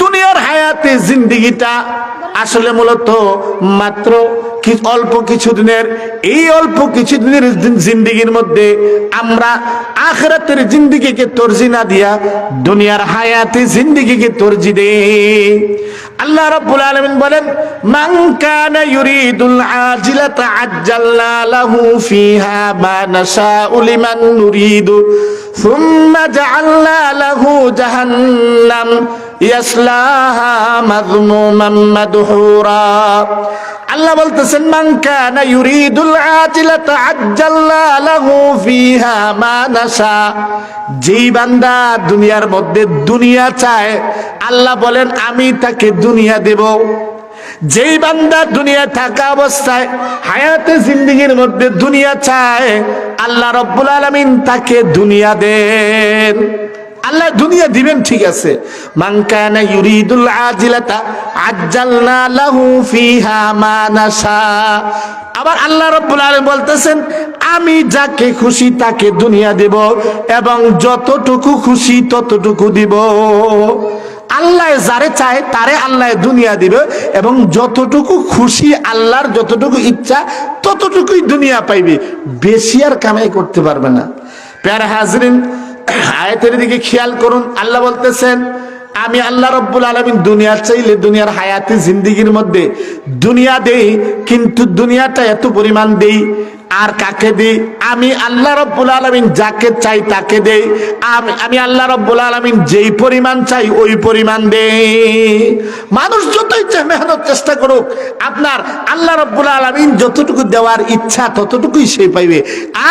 দুনিয়ার হায়াতে জিন্দেগিটা আসলে মূলত মাত্র অল্প কিছুদিনের। এই অল্প কিছুদিনের জিন্দেগির মধ্যে আমরা আখিরাতের জিন্দেগিকে তরজি না দিয়া দুনিয়ার হায়াতে জিন্দেগিকে তরজি দেই। আল্লাহ রাব্বুল আলামিন বলেন, মান কানা ইউরিদুল আজিলাতা আজ্জালনা লাহু ফিহা মা নাশাউ লিমান নুরিদু সুম্মা জাআলনা লাহু জাহান্নাম ইয়াসলাহা মাযমুমান মাদহুরা। আল্লাহ বলতেছেন, মান কানা ইউরিদুল আজিলাতা আজ্জালনা লাহু ফিহা মা নাশা। যেই বান্দা দুনিয়ার মধ্যে দুনিয়া চায়, আল্লাহ বলেন আমি তাকে দুনিয়া দেব। যেই বান্দা দুনিয়া থাকা অবস্থায় হায়াতে জিন্দেগির মধ্যে দুনিয়া চায়, আল্লাহ রাব্বুল আলামিন তাকে দুনিয়া দেন। আল্লাহ দুনিয়া দিবেন, ঠিক আছে। মান কানা ইউরিদুল আজিলাতা আজ্জালনা লাহু ফিহা মা নাশা। আবার আল্লাহ রাব্বুল আলামিন বলতেছেন, আমি যাকে খুশি তাকে দুনিয়া দেব এবং যতটুকু খুশি ততটুকু দিব। আল্লাহ যারে চায় তারে আল্লাহ দুনিয়া দিবে এবং যতটুকু খুশি আল্লাহর যতটুকু ইচ্ছা ততটুকুই দুনিয়া পাইবে, বেশি আর কামাই করতে পারবে না। প্যারা হাজরিন, আয়াতের দিকে খেয়াল করুন। আল্লাহ বলতেছেন, আমি আল্লাহ রাব্বুল আলামিন দুনিয়া চাইলে দুনিয়ার হায়াতে জিন্দেগির মধ্যে দুনিয়া দেই, কিন্তু দুনিয়াটা এত পরিমাণ দেই। আর কাকে দেই? আমি আল্লাহ রাব্বুল আলামিন যাকে চাই তাকে দেই। আমি আল্লাহ রাব্বুল আলামিন যেই পরিমাণ চাই ওই পরিমাণ দেই। মানুষ যতই মেহনত চেষ্টা করুক, আপনার আল্লাহ রাব্বুল আলামিন যতটুকু দেওয়ার ইচ্ছা ততটুকুই সে পাইবে,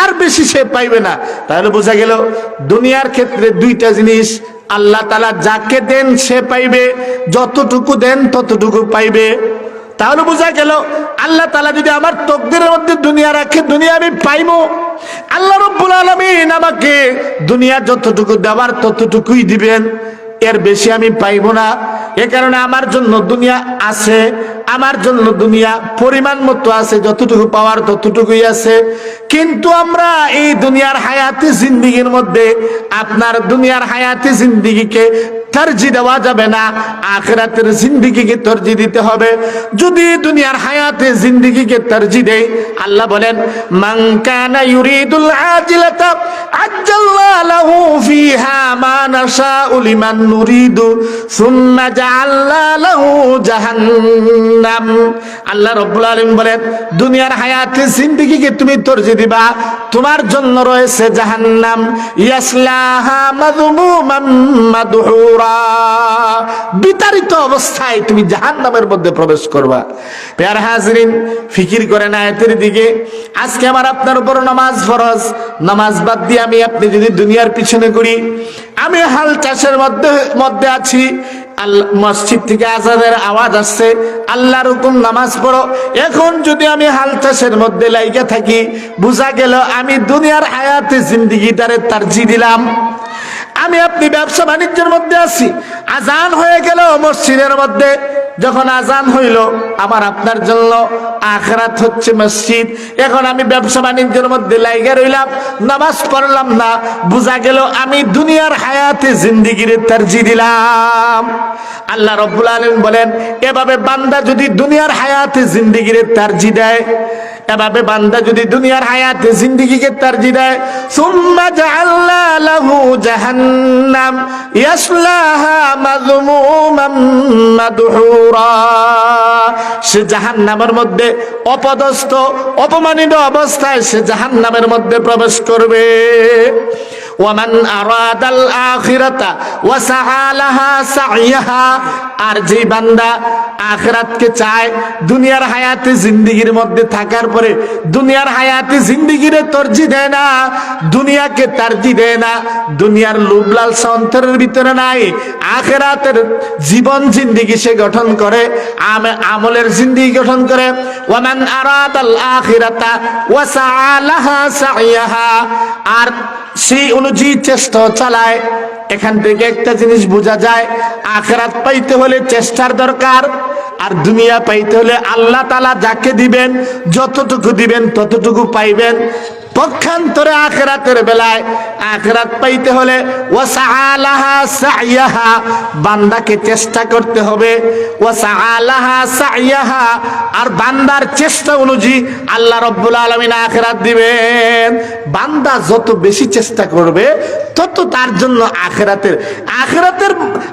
আর বেশি সে পাইবে না। তাহলে বোঝা গেল দুনিয়ার ক্ষেত্রে দুইটা জিনিস, আল্লাহ তাআলা যাকে দেন সে পাইবে, যতটুকু দেন ততটুকু পাইবে। তাহলে বোঝা গেল আল্লাহ তাআলা যদি আমার তকদিরের মধ্যে দুনিয়া রাখে, দুনিয়া আমি পাইবো। আল্লাহ রাব্বুল আলামিন আমাকে দুনিয়া যতটুকু দেওয়ার ততটুকুই দিবেন, এর বেশি আমি পাইবো না। এ কারণে আমার জন্য দুনিয়া আছে, আমার জন্য দুনিয়া পরিমাণ মতো আছে, যতটুকু পাওয়ার ততটুকুই আছে। কিন্তু আমরা এই দুনিয়ার হায়াতে জিন্দেগির মধ্যে আপনার দুনিয়ার হায়াতে জিন্দেগিকে তরজি দেওয়া যাবে না, আখিরাতের জিন্দেগিকে তরজি দিতে হবে। যদি দুনিয়ার হায়াতে জিন্দেগিকে তরজি দেই, আল্লাহ বলেন, মান কানা ইউরিদুল আজিলাতা আজ্জালনা লাহু ফিহা মা নাশাউ লিমান নুরিদু সুম্মা জাআলনা লাহু জাহান্নাম। আল্লাহ রাব্বুল আলামিন বলেন, দুনিয়ার হায়াতে জিন্দেগিকে তুমি তরজি দিবা, তোমার জন্য রয়েছে জাহান্নাম, ইয়াসলাহা মাযমুমান মাদহুরা। বিতাড়িত অবস্থায় তুমি জাহান্নামের মধ্যে প্রবেশ করবা। প্রিয় হাজরিন, ফিকির করেন আয়াতের দিকে। আজকে আমার আপনার উপর নামাজ ফরজ, নামাজ বাদ দিয়ে আমি আপনি যদি দুনিয়ার পিছনে করি, আমি হাল চাষের মধ্যে আছি, মসজিদ থেকে আজানের আওয়াজ আসছে, আল্লাহর হুকুম নামাজ পড়ো। এখন যদি আমি হাল চাষের মধ্যে লাইগা থাকি, বোঝা গেল আমি দুনিয়ার হায়াতে জিন্দেগিটারে তারজি দিলাম। আমি আপনি ব্যবসা বাণিজ্যের মধ্যে আছি, আজান হয়ে গেল মসজিদের মধ্যে। যখন আজান হইল, আমার আপনার জন্য আখিরাত হচ্ছে মসজিদ। এখন আমি ব্যবসা বাণিজ্যের মধ্যে লাইগা রইলাম, নামাজ পড়লাম না, বোঝা গেল আমি দুনিয়ার হায়াতে জিন্দেগিরে তারজি দিলাম। আল্লাহ রাব্বুল আলামিন বলেন, এভাবে বান্দা যদি দুনিয়ার হায়াতে জিন্দেগিরে তারজি দেয়, এভাবে বান্দা যদি দুনিয়ার হায়াতে জিন্দেগিকে তারজি দেয়, সুম্মা জাআলনা লাহু জাহান্নাম ইয়াসলাহা মাযমুমান মাদহুরা। সে জাহান্নামের মধ্যে অপদস্থ অপমানিত অবস্থায় সে জাহান্নামের মধ্যে প্রবেশ করবে। ওয়ামান আরাদাল আখিরাতা ওয়া সাআ লাহা সাইয়াহা। আর যে বান্দা আখিরাতকে চায়, দুনিয়ার হায়াতে জিন্দেগির মধ্যে থাকার পরে দুনিয়ার হায়াতে জিন্দেগিরে তরজি দেয় না, দুনিয়াকে তারজি দেয় না, দুনিয়ার লোভ লালসা অন্তরের ভিতরে নাই, আখিরাতের জীবন জিন্দেগি সে গঠন করে, আমলের জিন্দেগি গঠন করে। ওয়ামান আরাদাল আখিরাতা ওয়া সাআ লাহা সাইয়াহা। আর সেই অনুযায়ী চেষ্টা চালায়। এখান থেকে একটা জিনিস বোঝা যায়, আখিরাত পাইতে হলে চেষ্টার দরকার, আর দুনিয়া পাইতে হলে আল্লাহ তাআলা যাকে দিবেন, যতটুকু দিবেন ততটুকু পাইবেন। পক্ষান্তরে আখিরাতের বেলায় আখিরাত পাইতে হলে ওয়াসআলাহা সাইয়াহা, বান্দাকে চেষ্টা করতে হবে। ওয়াসআলাহা সাইয়াহা, আর বান্দার চেষ্টা অনুযায়ী আল্লাহ রাব্বুল আলামিন আখিরাত দিবেন। বান্দা যত বেশি চেষ্টা করবে তত তার জন্য আখিরাতের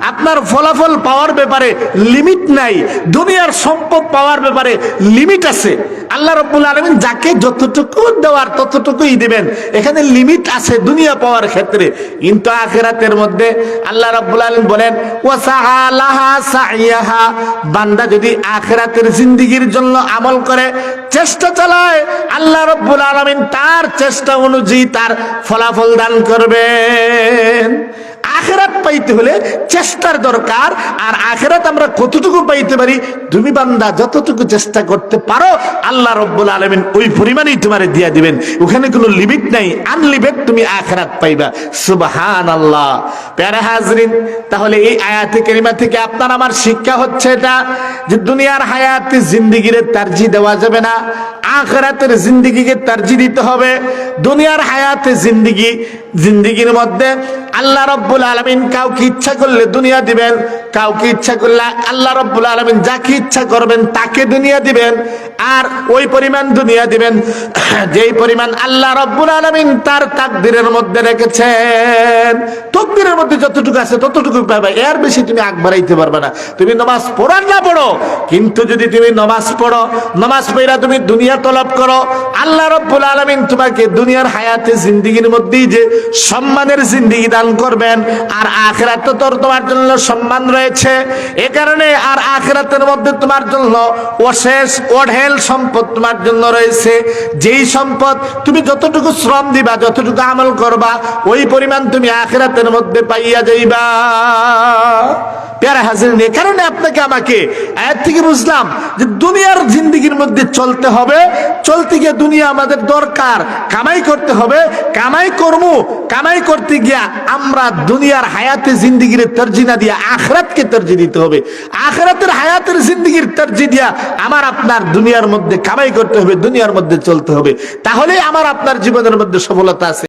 আপনার ফলাফল পাওয়ার ব্যাপারে লিমিট নাই। দুনিয়ার সম্পদ পাওয়ার ব্যাপারে লিমিট আছে। আল্লাহ রাব্বুল আলামিন যাকে যতটুকু দেওয়ার ততটুকুই দিবেন, এখানে লিমিট আছে দুনিয়া পাওয়ার ক্ষেত্রে। কিন্তু আখিরাতের মধ্যে আল্লাহ রাব্বুল আলামিন বলেন ওয়াসআলাহা সাইয়াহা, বান্দা যদি আখিরাতের জিন্দেগির জন্য আমল করে, চেষ্টা চালায়, আল্লাহ রাব্বুল আলামিন তার চেষ্টা অনুযায়ী তার ফলাফল দান করবেন। আখিরাত পাইতে হলে চেষ্টার দরকার। আর আখিরাত আমরা কতটুকু পাইতে পারি, তুমি বান্দা যতটুকু চেষ্টা করতে পারো আল্লাহ রাব্বুল আলামিন ওই পরিমাণই তোমারে দিয়া দিবেন। ওখানে কোনো লিমিট নাই, আনলিমিটেড তুমি আখিরাত পাইবা। সুবহানাল্লাহ। প্যারা হাজরিন, তাহলে এই আয়াতে কারিমা থেকে আপনার আমার শিক্ষা হচ্ছে এটা যে দুনিয়ার হায়াতে জিন্দেগিরে তারজি দেওয়া যাবে না, আখিরাতের জিন্দেগিকে তারজি দিতে হবে। দুনিয়ার হায়াতে জিন্দেগির মধ্যে আল্লাহ রাব্বুল আলামিন কাউকে ইচ্ছা করলে দুনিয়া দিবেন, কাউকে ইচ্ছা করলে আল্লাহ রাব্বুল আলামিন যাকে ইচ্ছা করবেন তাকে দুনিয়া দিবেন। আর ওই পরিমাণ দুনিয়া দিবেন যেই পরিমাণ আল্লাহ রাব্বুল আলামিন তার তাকদীরের মধ্যে রেখেছেন। তাকদীরের মধ্যে যতটুকু আছে ততটুকু পাবে, এর বেশি তুমি আগ বাড়াইতে পারবে না। তুমি নামাজ পড়ো না পড়ো, কিন্তু যদি তুমি নামাজ পড়ো, নামাজ পড়া তুমি দুনিয়া তলব করো, আল্লাহ রাব্বুল আলামিন তোমাকে দুনিয়ার হায়াতে জিন্দেগির মধ্যেই যে সম্মানের জিন্দেগি দান করবেন। আর আখিরাতে তো তোমার জন্য সম্মান রয়েছে, এ কারণে আর আখিরাতের মধ্যে তোমার জন্য অশেষ অঢেল সম্পদ তোমার জন্য রয়েছে। যেই সম্পদ তুমি যতটুকু শ্রম দিবা, যতটুকু আমল করবা, ওই পরিমাণ তুমি আখিরাতের মধ্যে পাইয়া যাইবা। প্যারা হাজিরিন, এ কারণে আপনাকে আমাকে আয়াত থেকে বুঝলাম যে দুনিয়ার জিন্দেগির মধ্যে চলতে হবে। চলতে গিয়ে দুনিয়া আমাদের দরকার, কামাই করতে হবে, কামাই করবো। কামাই করতে গিয়া আমরা দুনিয়ার হায়াতে জিন্দেগির তরজি না দিয়া আখিরাতকে তরজি দিতে হবে। আখিরাতের হায়াতের জিন্দেগির তরজি দিয়া আমার আপনার দুনিয়ার মধ্যে কামাই করতে হবে, দুনিয়ার মধ্যে চলতে হবে। তাহলে আমার আপনার জীবনের মধ্যে সফলতা আছে।